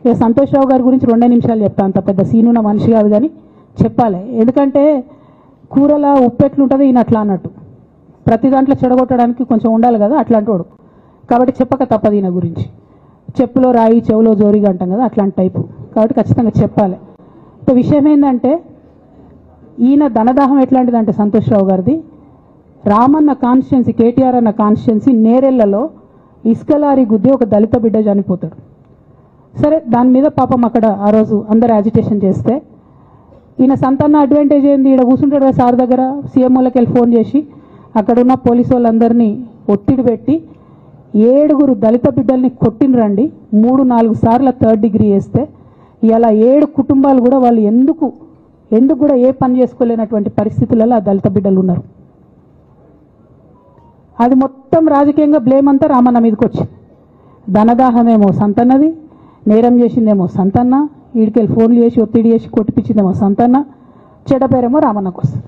ఇక సంతోష్ రావు గారి గురించి 2 నిమిషాలు చెప్తాను, అంత పెద్ద సీనున్న మనిషి కాదు కానీ చెప్పాలి. ఎందుకంటే కూరల ఉప్పు ఎట్లుంటుంది ఈయన అట్లా అన్నట్టు, ప్రతి దాంట్లో చెడగొట్టడానికి కొంచెం ఉండాలి కదా అట్లాంటి వాడు. కాబట్టి చెప్పక తప్పదు ఈయన గురించి. చెప్పులో రాయి చెవులో జోరిగా అంటాం కదా అట్లాంటి టైపు, కాబట్టి ఖచ్చితంగా చెప్పాలి. ఇప్పుడు విషయం ఏంటంటే ఈయన ధనదాహం ఎట్లాంటిదంటే సంతోష్ రావు గారిది, రామన్న కాన్స్టిట్యున్సీ కేటీఆర్ అన్న కాన్స్టిట్యున్సీ నేరెళ్లలో ఇసుక లారీ గుద్ది ఒక దళిత బిడ్డ చనిపోతాడు. సరే దాని మీద పాపం అక్కడ ఆ రోజు అందరు యాజిటేషన్ చేస్తే ఈయన సంతాన అడ్వాంటేజ్ ఏంది, ఇక్కడ కూర్చుంటాడు కదా సార్ దగ్గర, సీఎంఓలకి వెళ్ళి ఫోన్ చేసి అక్కడున్న పోలీసు వాళ్ళందరినీ ఒత్తిడి పెట్టి 7 దళిత బిడ్డల్ని కొట్టినరండి. 3-4 సార్లు 3rd డిగ్రీ వేస్తే ఇలా 7 కుటుంబాలు కూడా వాళ్ళు ఎందుకు కూడా ఏ పని చేసుకోలేనటువంటి పరిస్థితులలో ఆ దళిత బిడ్డలు ఉన్నారు. అది మొత్తం రాజకీయంగా బ్లేమ్ అంతా రామన్న మీదకి వచ్చింది. ధనదాహమేమో సంతన్నది, నేరం చేసిందేమో సంతన్న, వీడికెళ్ళి ఫోన్లు చేసి ఒత్తిడి చేసి కొట్టిపించిందేమో సంతన్న, చెడ్డ పేరేమో రామన్నకు వస్తుంది.